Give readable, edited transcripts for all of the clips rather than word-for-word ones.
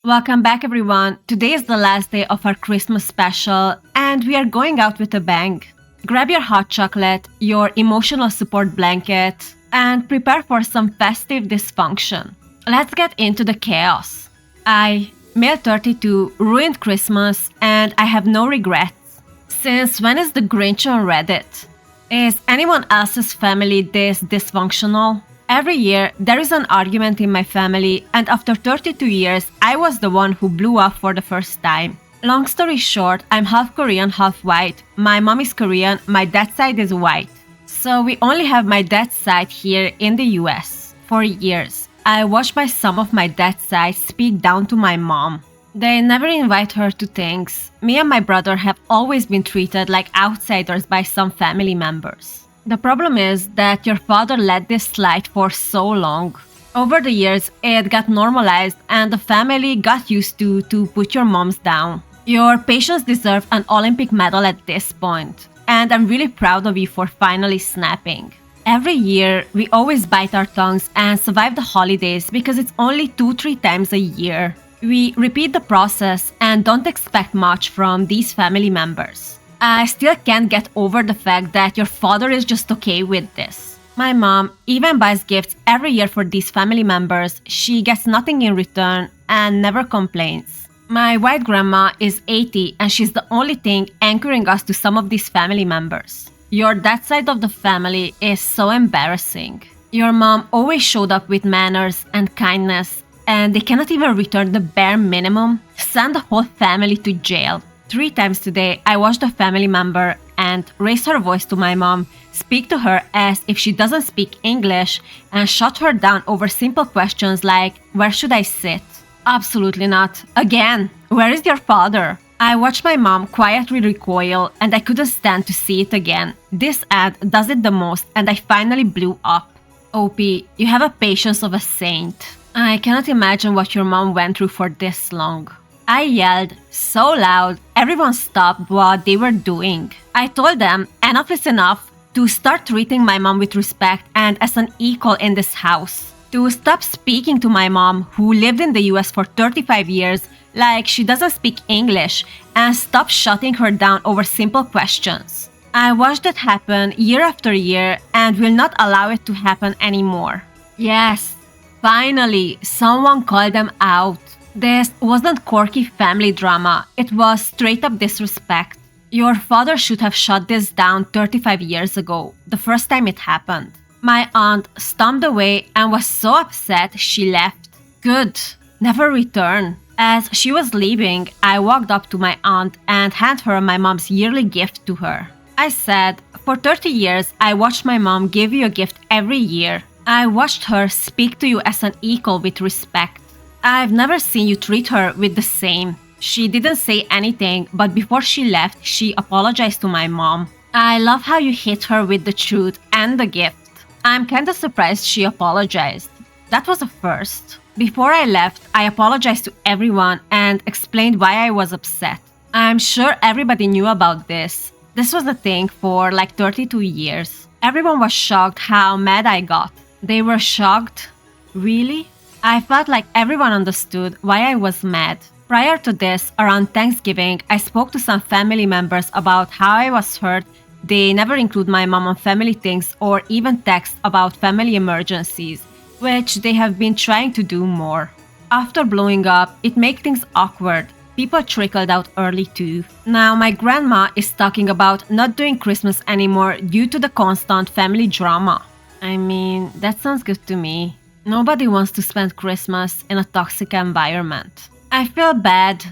Welcome back, everyone. Today is the last day of our Christmas special, and we are going out with a bang. Grab your hot chocolate, your emotional support blanket, and prepare for some festive dysfunction. Let's get into the chaos. male 32, ruined Christmas, and I have no regrets. Since when is the Grinch on Reddit? Is anyone else's family this dysfunctional? Every year, there is an argument in my family, and after 32 years, I was the one who blew up for the first time. Long story short, I'm half Korean, half white. My mom is Korean, my dad's side is white. So we only have my dad's side here in the US. For years, I watched some of my dad's side speak down to my mom. They never invite her to things. Me and my brother have always been treated like outsiders by some family members. The problem is that your father let this slide for so long. Over the years, it got normalized and the family got used to put your moms down. Your patients deserve an Olympic medal at this point, and I'm really proud of you for finally snapping. Every year, we always bite our tongues and survive the holidays because it's only 2-3 times a year. We repeat the process and don't expect much from these family members. I still can't get over the fact that your father is just okay with this. My mom even buys gifts every year for these family members. She gets nothing in return and never complains. My white grandma is 80 and she's the only thing anchoring us to some of these family members. Your dad's side of the family is so embarrassing. Your mom always showed up with manners and kindness, and they cannot even return the bare minimum. Send the whole family to jail. 3 times today, I watched a family member and raise her voice to my mom, speak to her as if she doesn't speak English, and shut her down over simple questions like, "Where should I sit?" Absolutely not. Again, where is your father? I watched my mom quietly recoil, and I couldn't stand to see it again. This ad does it the most, and I finally blew up. OP, you have a patience of a saint. I cannot imagine what your mom went through for this long. I yelled so loud, everyone stopped what they were doing. I told them enough is enough, to start treating my mom with respect and as an equal in this house. To stop speaking to my mom, who lived in the US for 35 years, like she doesn't speak English, and stop shutting her down over simple questions. I watched it happen year after year and will not allow it to happen anymore. Yes, finally, someone called them out. This wasn't quirky family drama, it was straight up disrespect. Your father should have shut this down 35 years ago, the first time it happened. My aunt stomped away and was so upset she left. Good, never return. As she was leaving, I walked up to my aunt and handed her my mom's yearly gift to her. I said, "For 30 years, I watched my mom give you a gift every year. I watched her speak to you as an equal with respect. I've never seen you treat her with the same." She didn't say anything, but before she left, she apologized to my mom. I love how you hit her with the truth and the gift. I'm kinda surprised she apologized. That was a first. Before I left, I apologized to everyone and explained why I was upset. I'm sure everybody knew about this. This was a thing for like 32 years. Everyone was shocked how mad I got. They were shocked? Really? I felt like everyone understood why I was mad. Prior to this, around Thanksgiving, I spoke to some family members about how I was hurt. They never include my mom on family things or even text about family emergencies, which they have been trying to do more. After blowing up, it made things awkward. People trickled out early too. Now my grandma is talking about not doing Christmas anymore due to the constant family drama. I mean, that sounds good to me. Nobody wants to spend Christmas in a toxic environment. I feel bad.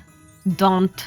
Don't.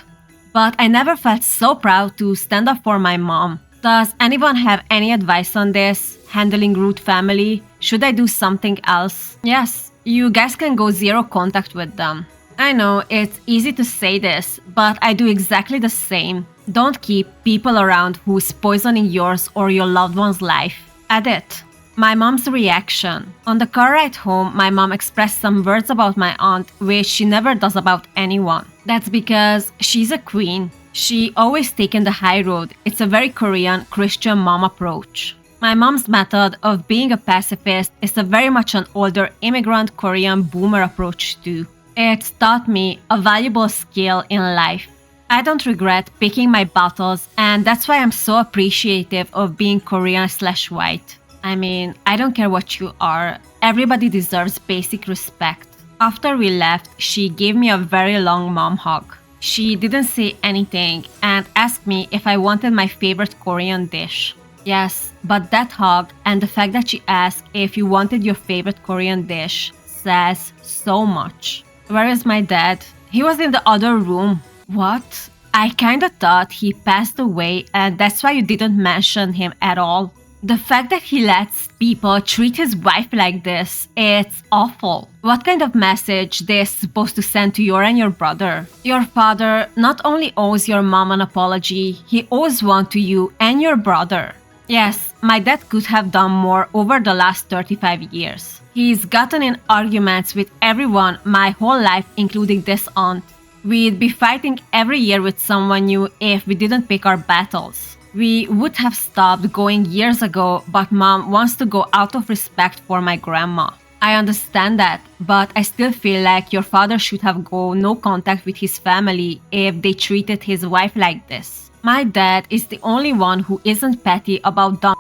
But I never felt so proud to stand up for my mom. Does anyone have any advice on this? Handling rude family? Should I do something else? Yes, you guys can go zero contact with them. I know it's easy to say this, but I do exactly the same. Don't keep people around who's poisoning yours or your loved one's life. Edit. My mom's reaction. On the car ride home, my mom expressed some words about my aunt, which she never does about anyone. That's because she's a queen. She always taken the high road. It's a very Korean Christian mom approach. My mom's method of being a pacifist is a very much an older immigrant Korean boomer approach too. It's taught me a valuable skill in life. I don't regret picking my battles, and that's why I'm so appreciative of being Korean/white. I mean, I don't care what you are, everybody deserves basic respect. After we left, she gave me a very long mom hug. She didn't say anything and asked me if I wanted my favorite Korean dish. Yes, but that hug and the fact that she asked if you wanted your favorite Korean dish says so much. Where is my dad? He was in the other room. What? I kinda thought he passed away and that's why you didn't mention him at all. The fact that he lets people treat his wife like this, it's awful. What kind of message this supposed to send to you and your brother? Your father not only owes your mom an apology, he owes one to you and your brother. Yes, my dad could have done more over the last 35 years. He's gotten in arguments with everyone my whole life, including this aunt. We'd be fighting every year with someone new if we didn't pick our battles. We would have stopped going years ago, but mom wants to go out of respect for my grandma. I understand that, but I still feel like your father should have no contact with his family if they treated his wife like this. My dad is the only one who isn't petty about dumb.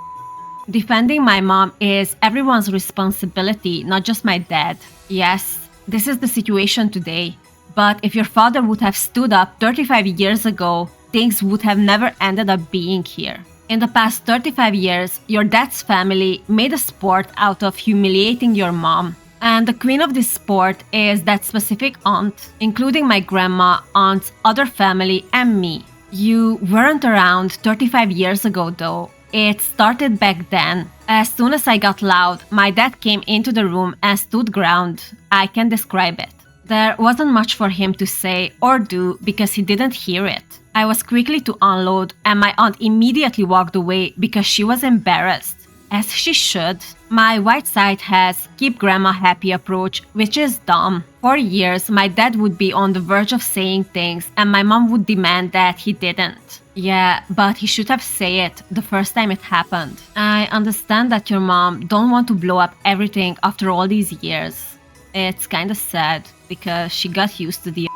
Defending my mom is everyone's responsibility, not just my dad. Yes, this is the situation today. But if your father would have stood up 35 years ago, things would have never ended up being here. In the past 35 years, your dad's family made a sport out of humiliating your mom. And the queen of this sport is that specific aunt, including my grandma, aunt's other family, and me. You weren't around 35 years ago though. It started back then. As soon as I got loud, my dad came into the room and stood ground. I can describe it. There wasn't much for him to say or do because he didn't hear it. I was quickly to unload and my aunt immediately walked away because she was embarrassed. As she should. My white side has keep grandma happy approach, which is dumb. For years, my dad would be on the verge of saying things and my mom would demand that he didn't. Yeah, but he should have said it the first time it happened. I understand that your mom don't want to blow up everything after all these years. It's kinda sad because she got used to the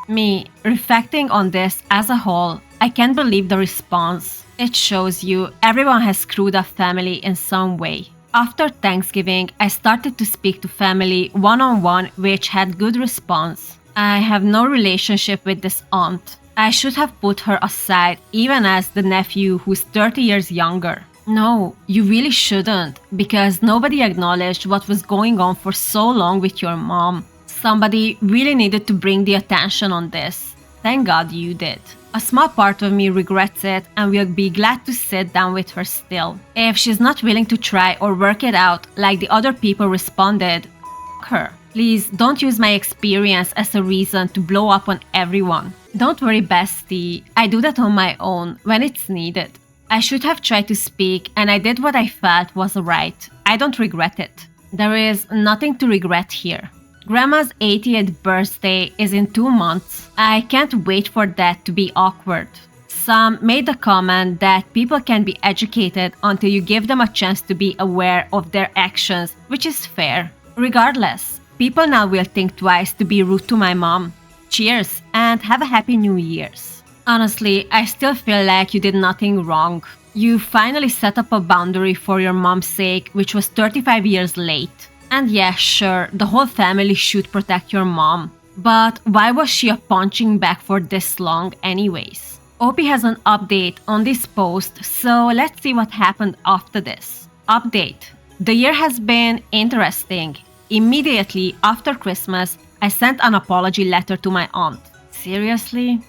Me, reflecting on this as a whole, I can't believe the response. It shows you everyone has screwed up family in some way. After Thanksgiving, I started to speak to family one-on-one, which had good response. I have no relationship with this aunt. I should have put her aside, even as the nephew who's 30 years younger. No, you really shouldn't, because nobody acknowledged what was going on for so long with your mom. Somebody really needed to bring the attention on this. Thank God you did. A small part of me regrets it and will be glad to sit down with her still. If she's not willing to try or work it out like the other people responded, f*** her. Please don't use my experience as a reason to blow up on everyone. Don't worry, bestie. I do that on my own when it's needed. I should have tried to speak and I did what I felt was right. I don't regret it. There is nothing to regret here. Grandma's 80th birthday is in 2 months. I can't wait for that to be awkward. Some made the comment that people can be educated until you give them a chance to be aware of their actions, which is fair. Regardless, people now will think twice to be rude to my mom. Cheers and have a happy New Year's. Honestly, I still feel like you did nothing wrong. You finally set up a boundary for your mom's sake, which was 35 years late. And yeah, sure, the whole family should protect your mom. But why was she a punching bag for this long anyways? Opie has an update on this post, so let's see what happened after this. Update. The year has been interesting. Immediately after Christmas, I sent an apology letter to my aunt. Seriously?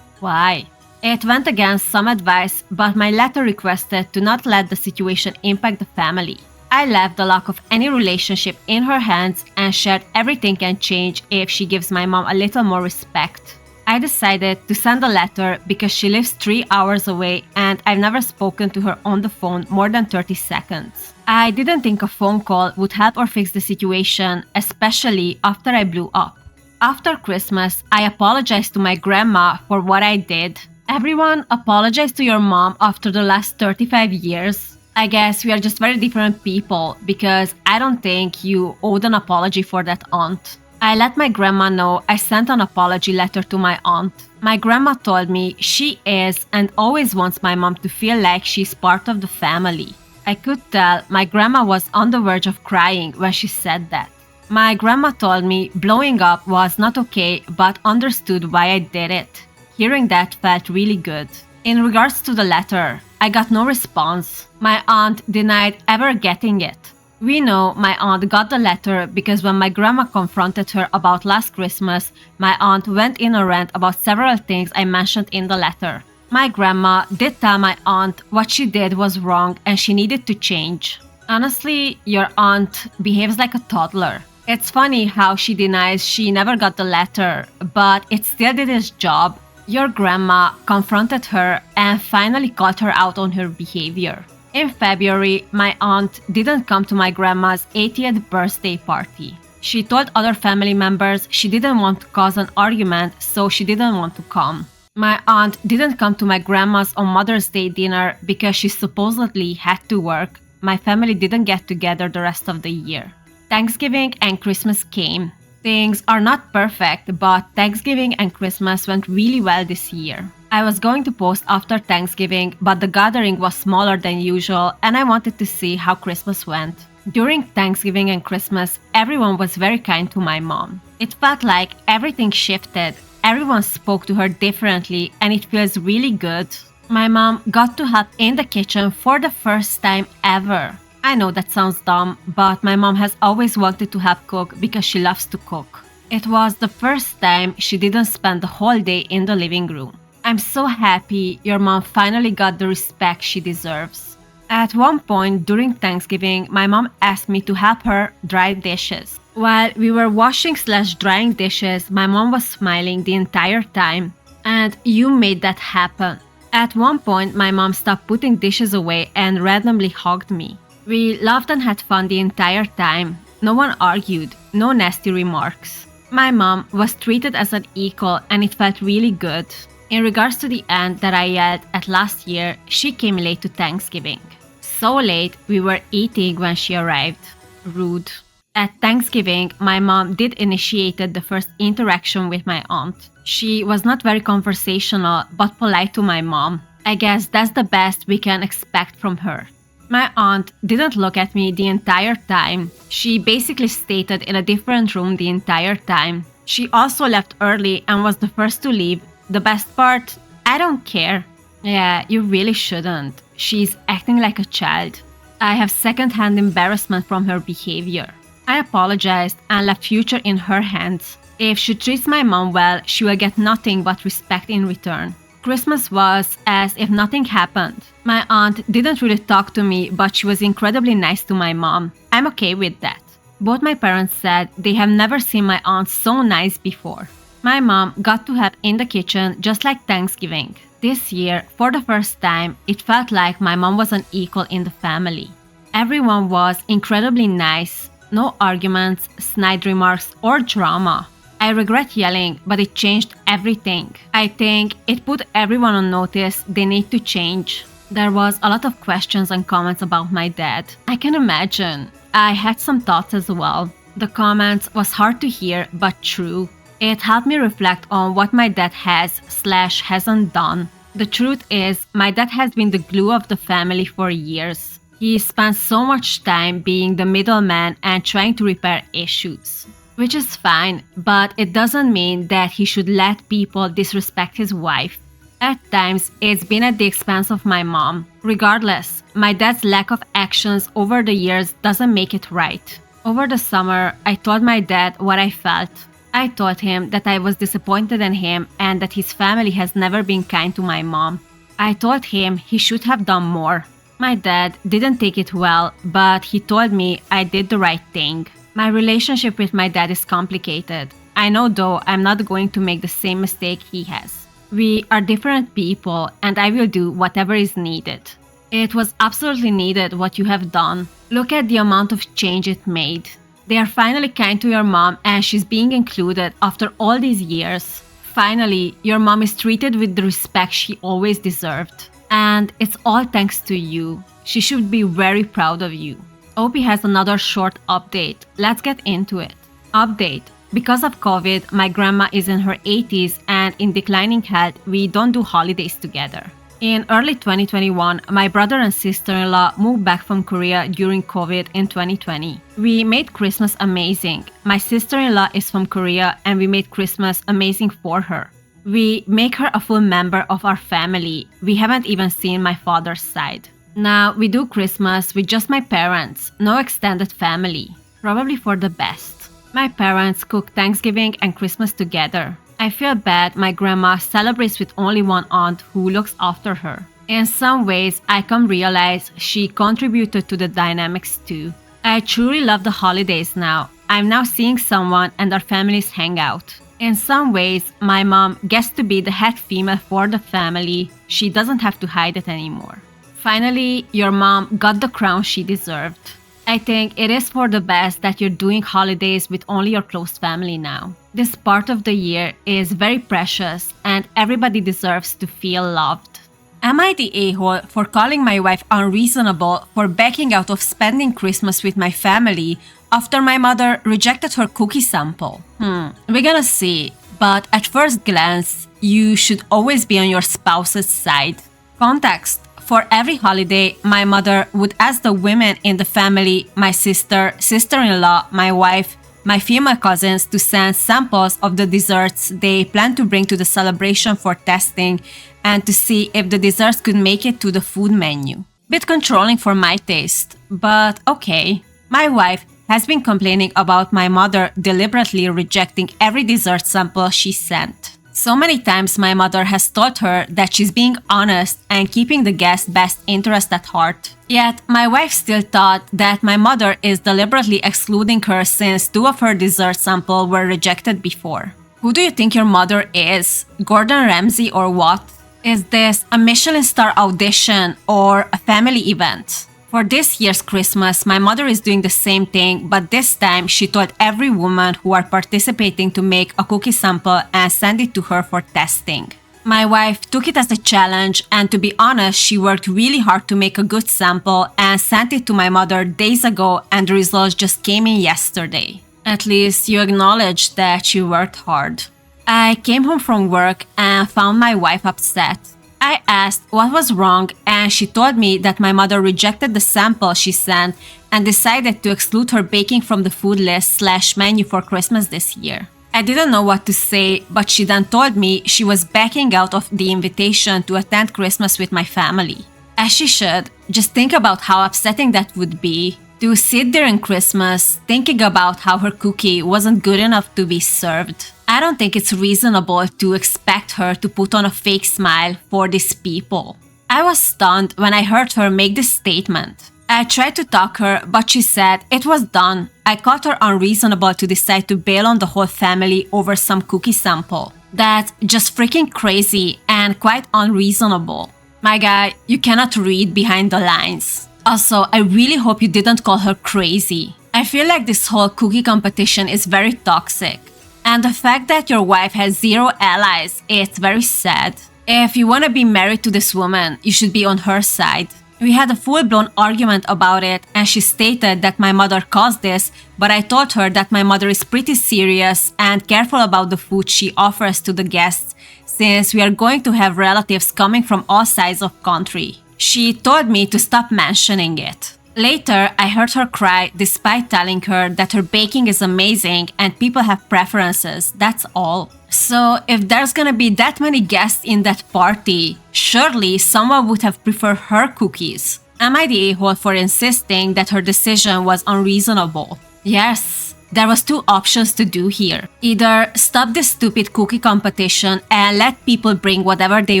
Why? It went against some advice, but my letter requested to not let the situation impact the family. I left the luck of any relationship in her hands and shared everything can change if she gives my mom a little more respect. I decided to send a letter because she lives 3 hours away and I've never spoken to her on the phone more than 30 seconds. I didn't think a phone call would help or fix the situation, especially after I blew up. After Christmas, I apologized to my grandma for what I did. Everyone apologized to your mom after the last 35 years. I guess we are just very different people because I don't think you owed an apology for that aunt. I let my grandma know I sent an apology letter to my aunt. My grandma told me she is and always wants my mom to feel like she's part of the family. I could tell my grandma was on the verge of crying when she said that. My grandma told me blowing up was not okay but understood why I did it. Hearing that felt really good. In regards to the letter, I got no response. My aunt denied ever getting it. We know my aunt got the letter because when my grandma confronted her about last Christmas, my aunt went in a rant about several things I mentioned in the letter. My grandma did tell my aunt what she did was wrong and she needed to change. Honestly, your aunt behaves like a toddler. It's funny how she denies she never got the letter, but it still did its job. Your grandma confronted her and finally called her out on her behavior. In February, my aunt didn't come to my grandma's 80th birthday party. She told other family members she didn't want to cause an argument, so she didn't want to come. My aunt didn't come to my grandma's on Mother's Day dinner because she supposedly had to work. My family didn't get together the rest of the year. Thanksgiving and Christmas came. Things are not perfect, but Thanksgiving and Christmas went really well this year. I was going to post after Thanksgiving, but the gathering was smaller than usual and I wanted to see how Christmas went. During Thanksgiving and Christmas, everyone was very kind to my mom. It felt like everything shifted. Everyone spoke to her differently and it feels really good. My mom got to help in the kitchen for the first time ever. I know that sounds dumb, but my mom has always wanted to help cook because she loves to cook. It was the first time she didn't spend the whole day in the living room. I'm so happy your mom finally got the respect she deserves. At one point during Thanksgiving, my mom asked me to help her dry dishes. While we were washing/drying dishes, my mom was smiling the entire time. And you made that happen. At one point, my mom stopped putting dishes away and randomly hugged me. We laughed and had fun the entire time. No one argued, no nasty remarks. My mom was treated as an equal and it felt really good. In regards to the aunt that I yelled at last year, she came late to Thanksgiving. So late, we were eating when she arrived. Rude. At Thanksgiving, my mom did initiated the first interaction with my aunt. She was not very conversational, but polite to my mom. I guess that's the best we can expect from her. My aunt didn't look at me the entire time. She basically stayed in a different room the entire time. She also left early and was the first to leave. The best part? I don't care. Yeah, you really shouldn't. She's acting like a child. I have second-hand embarrassment from her behavior. I apologized and left future in her hands. If she treats my mom well, she will get nothing but respect in return. Christmas was as if nothing happened. My aunt didn't really talk to me, but she was incredibly nice to my mom. I'm okay with that. Both my parents said they have never seen my aunt so nice before. My mom got to help in the kitchen just like Thanksgiving. This year, for the first time, it felt like my mom was an equal in the family. Everyone was incredibly nice. No arguments, snide remarks, or drama. I regret yelling, but it changed everything. I think it put everyone on notice they need to change. There was a lot of questions and comments about my dad. I can imagine. I had some thoughts as well. The comments was hard to hear, but true. It helped me reflect on what my dad has/hasn't done. The truth is, my dad has been the glue of the family for years. He spent so much time being the middleman and trying to repair issues. Which is fine, but it doesn't mean that he should let people disrespect his wife. At times, it's been at the expense of my mom. Regardless, my dad's lack of actions over the years doesn't make it right. Over the summer, I told my dad what I felt. I told him that I was disappointed in him and that his family has never been kind to my mom. I told him he should have done more. My dad didn't take it well, but he told me I did the right thing. My relationship with my dad is complicated. I know though I'm not going to make the same mistake he has. We are different people and I will do whatever is needed. It was absolutely needed what you have done. Look at the amount of change it made. They are finally kind to your mom and she's being included after all these years. Finally, your mom is treated with the respect she always deserved. And it's all thanks to you. She should be very proud of you. OP has another short update. Let's get into it. Update. Because of COVID, my grandma is in her 80s and in declining health, we don't do holidays together. In early 2021, my brother and sister-in-law moved back from Korea during COVID in 2020. We made Christmas amazing. My sister-in-law is from Korea and we made Christmas amazing for her. We make her a full member of our family. We haven't even seen my father's side. Now we do Christmas with just my parents, no extended family. Probably for the best. My parents cook Thanksgiving and Christmas together. I feel bad my grandma celebrates with only one aunt who looks after her. In some ways, I come realize she contributed to the dynamics too. I truly love the holidays now. I'm now seeing someone and our families hang out. In some ways, my mom gets to be the head female for the family. She doesn't have to hide it anymore. Finally, your mom got the crown she deserved. I think it is for the best that you're doing holidays with only your close family now. This part of the year is very precious and everybody deserves to feel loved. Am I the a-hole for calling my wife unreasonable for backing out of spending Christmas with my family after my mother rejected her cookie sample? We're gonna see, but at first glance, you should always be on your spouse's side. Context. For every holiday, my mother would ask the women in the family, my sister, sister-in-law, my wife, my female cousins to send samples of the desserts they plan to bring to the celebration for testing and to see if the desserts could make it to the food menu. Bit controlling for my taste, but okay. My wife has been complaining about my mother deliberately rejecting every dessert sample she sent. So many times my mother has told her that she's being honest and keeping the guest's best interest at heart. Yet, my wife still thought that my mother is deliberately excluding her since 2 of her dessert samples were rejected before. Who do you think your mother is? Gordon Ramsay or what? Is this a Michelin star audition or a family event? For this year's Christmas, my mother is doing the same thing, but this time she told every woman who are participating to make a cookie sample and send it to her for testing. My wife took it as a challenge, and to be honest, she worked really hard to make a good sample and sent it to my mother days ago, and the results just came in yesterday. At least you acknowledge that she worked hard. I came home from work and found my wife upset. I asked what was wrong and she told me that my mother rejected the sample she sent and decided to exclude her baking from the food list/menu for Christmas this year. I didn't know what to say, but she then told me she was backing out of the invitation to attend Christmas with my family. As she should. Just think about how upsetting that would be. To sit there in Christmas thinking about how her cookie wasn't good enough to be served. I don't think it's reasonable to expect her to put on a fake smile for these people. I was stunned when I heard her make this statement. I tried to talk her, but she said it was done. I called her unreasonable to decide to bail on the whole family over some cookie sample. That's just freaking crazy and quite unreasonable. My guy, you cannot read behind the lines. Also, I really hope you didn't call her crazy. I feel like this whole cookie competition is very toxic. And the fact that your wife has 0 allies, it's very sad. If you want to be married to this woman, you should be on her side. We had a full-blown argument about it and she stated that my mother caused this, but I told her that my mother is pretty serious and careful about the food she offers to the guests since we are going to have relatives coming from all sides of country. She told me to stop mentioning it. Later, I heard her cry despite telling her that her baking is amazing and people have preferences, that's all. So, if there's gonna be that many guests in that party, surely someone would have preferred her cookies. Am I the a-hole for insisting that her decision was unreasonable? Yes, there was 2 options to do here. Either stop this stupid cookie competition and let people bring whatever they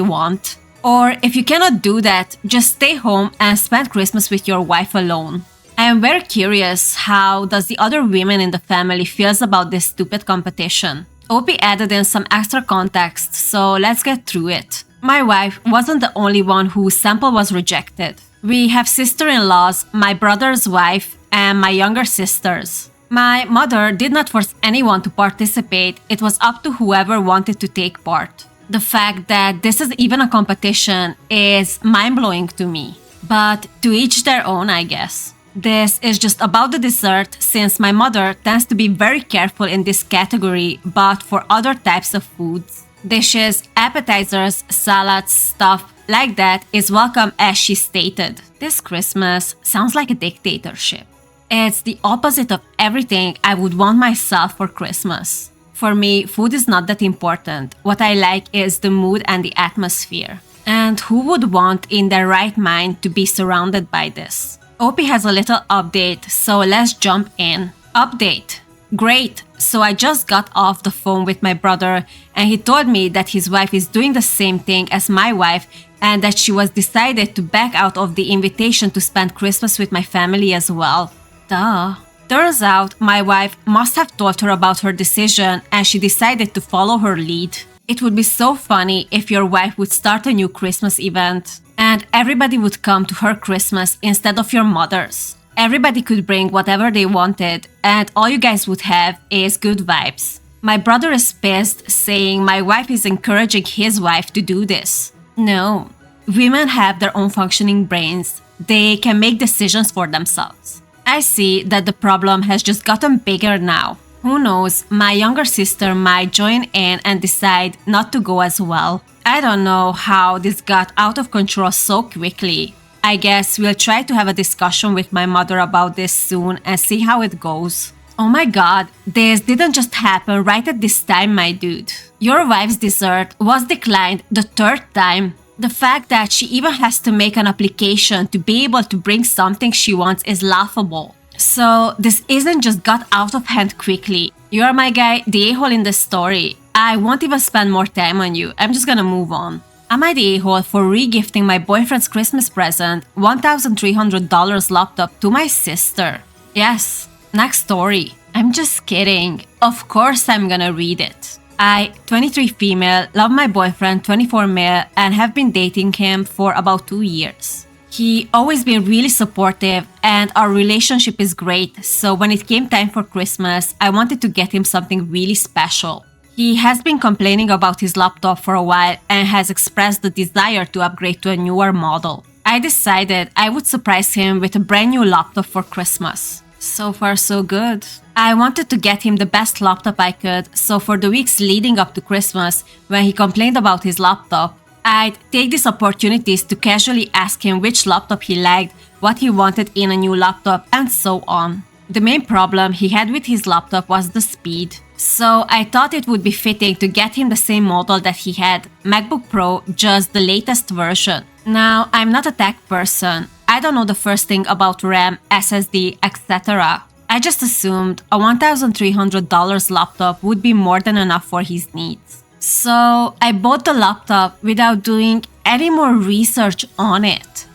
want, or if you cannot do that, just stay home and spend Christmas with your wife alone. I am very curious how does the other women in the family feels about this stupid competition. Opie added in some extra context, so let's get through it. My wife wasn't the only one whose sample was rejected. We have sister-in-laws, my brother's wife, and my younger sisters. My mother did not force anyone to participate, it was up to whoever wanted to take part. The fact that this is even a competition is mind-blowing to me. But to each their own, I guess. This is just about the dessert since my mother tends to be very careful in this category, but for other types of foods. Dishes, appetizers, salads, stuff like that is welcome as she stated. This Christmas sounds like a dictatorship. It's the opposite of everything I would want myself for Christmas. For me, food is not that important. What I like is the mood and the atmosphere. And who would want in their right mind to be surrounded by this? Opie has a little update, so let's jump in. Update. Great. So I just got off the phone with my brother and he told me that his wife is doing the same thing as my wife and that she was decided to back out of the invitation to spend Christmas with my family as well. Duh. Turns out my wife must have told her about her decision and she decided to follow her lead. It would be so funny if your wife would start a new Christmas event and everybody would come to her Christmas instead of your mother's. Everybody could bring whatever they wanted and all you guys would have is good vibes. My brother is pissed, saying my wife is encouraging his wife to do this. No, women have their own functioning brains. They can make decisions for themselves. I see that the problem has just gotten bigger now. Who knows, my younger sister might join in and decide not to go as well. I don't know how this got out of control so quickly. I guess we'll try to have a discussion with my mother about this soon and see how it goes. Oh my god, this didn't just happen right at this time, my dude. Your wife's dessert was declined the third time. The fact that she even has to make an application to be able to bring something she wants is laughable. So this isn't just got out of hand quickly. You're my guy, the a-hole in the story. I won't even spend more time on you. I'm just gonna move on. Am I the a-hole for re-gifting my boyfriend's Christmas present, $1,300 laptop to my sister? Yes. Next story. I'm just kidding. Of course I'm gonna read it. I, 23 female, love my boyfriend, 24 male, and have been dating him for about 2 years. He always been really supportive and our relationship is great, so when it came time for Christmas, I wanted to get him something really special. He has been complaining about his laptop for a while and has expressed the desire to upgrade to a newer model. I decided I would surprise him with a brand new laptop for Christmas. So far so good. I wanted to get him the best laptop I could, so for the weeks leading up to Christmas, when he complained about his laptop, I'd take these opportunities to casually ask him which laptop he liked, what he wanted in a new laptop, and so on. The main problem he had with his laptop was the speed. So I thought it would be fitting to get him the same model that he had, MacBook Pro, just the latest version. Now, I'm not a tech person. I don't know the first thing about RAM, SSD, etc. I just assumed a $1,300 laptop would be more than enough for his needs. So I bought the laptop without doing any more research on it.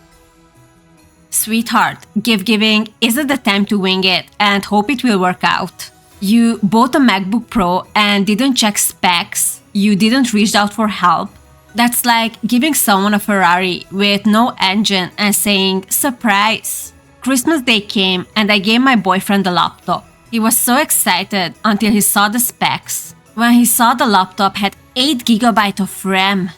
Sweetheart, gift-giving isn't the time to wing it and hope it will work out. You bought a MacBook Pro and didn't check specs. You didn't reach out for help. That's like giving someone a Ferrari with no engine and saying, surprise. Christmas Day came and I gave my boyfriend the laptop. He was so excited until he saw the specs. When he saw the laptop had 8GB of RAM.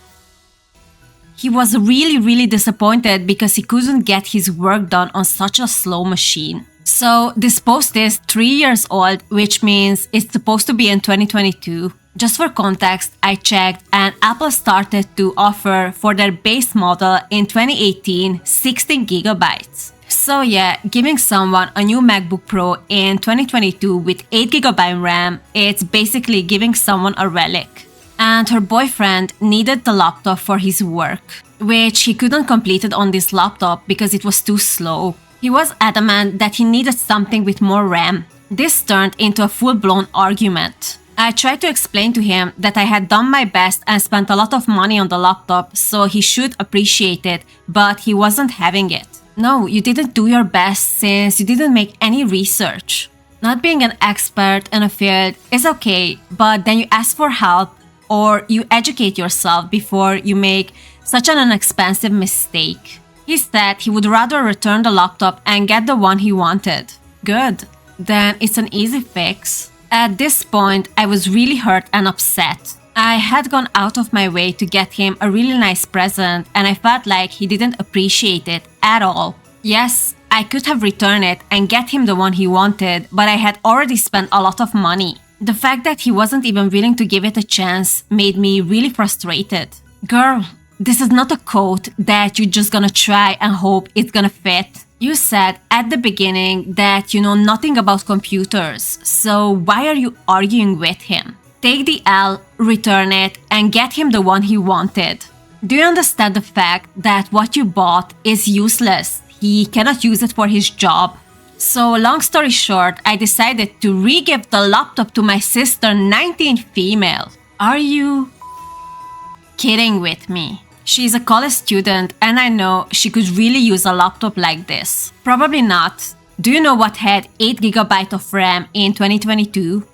He was really disappointed because he couldn't get his work done on such a slow machine. So this post is 3 years old, which means it's supposed to be in 2022. Just for context, I checked and Apple started to offer for their base model in 2018 16GB. So yeah, giving someone a new MacBook Pro in 2022 with 8GB RAM, it's basically giving someone a relic. And her boyfriend needed the laptop for his work, which he couldn't complete it on this laptop because it was too slow. He was adamant that he needed something with more RAM. This turned into a full-blown argument. I tried to explain to him that I had done my best and spent a lot of money on the laptop, so he should appreciate it, but he wasn't having it. No, you didn't do your best since you didn't make any research. Not being an expert in a field is okay, but then you ask for help or you educate yourself before you make such an inexpensive mistake. He said he would rather return the laptop and get the one he wanted. Good. Then it's an easy fix. At this point, I was really hurt and upset. I had gone out of my way to get him a really nice present and I felt like he didn't appreciate it at all. Yes, I could have returned it and get him the one he wanted, but I had already spent a lot of money. The fact that he wasn't even willing to give it a chance made me really frustrated. Girl, this is not a coat that you're just gonna try and hope it's gonna fit. You said at the beginning that you know nothing about computers, so why are you arguing with him? Take the L, return it, and get him the one he wanted. Do you understand the fact that what you bought is useless? He cannot use it for his job. So long story short, I decided to re-give the laptop to my sister, 19 female. Are you kidding with me? She's a college student and I know she could really use a laptop like this. Probably not. Do you know what had 8GB of RAM in 2022?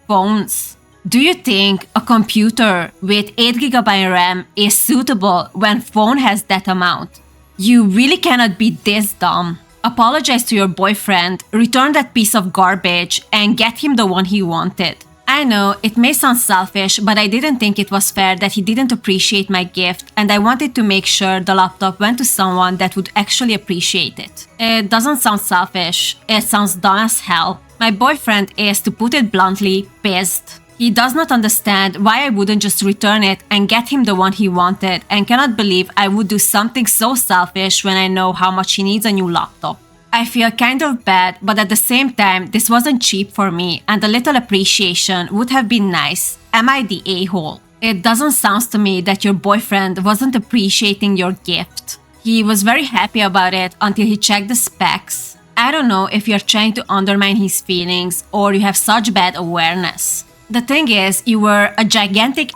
Phones. Do you think a computer with 8GB RAM is suitable when phone has that amount? You really cannot be this dumb. Apologize to your boyfriend, return that piece of garbage, and get him the one he wanted. I know, it may sound selfish, but I didn't think it was fair that he didn't appreciate my gift, and I wanted to make sure the laptop went to someone that would actually appreciate it. It doesn't sound selfish, it sounds dumb as hell. My boyfriend is, to put it bluntly, pissed. He does not understand why I wouldn't just return it and get him the one he wanted, and cannot believe I would do something so selfish when I know how much he needs a new laptop. I feel kind of bad, but at the same time, this wasn't cheap for me, and a little appreciation would have been nice. Am I the a-hole? It doesn't sound to me that your boyfriend wasn't appreciating your gift. He was very happy about it until he checked the specs. I don't know if you're trying to undermine his feelings or you have such bad awareness. The thing is, you were a gigantic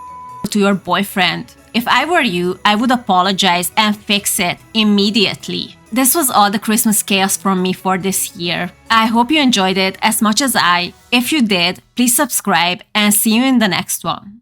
to your boyfriend. If I were you, I would apologize and fix it immediately. This was all the Christmas chaos from me for this year. I hope you enjoyed it as much as I. If you did, please subscribe and see you in the next one.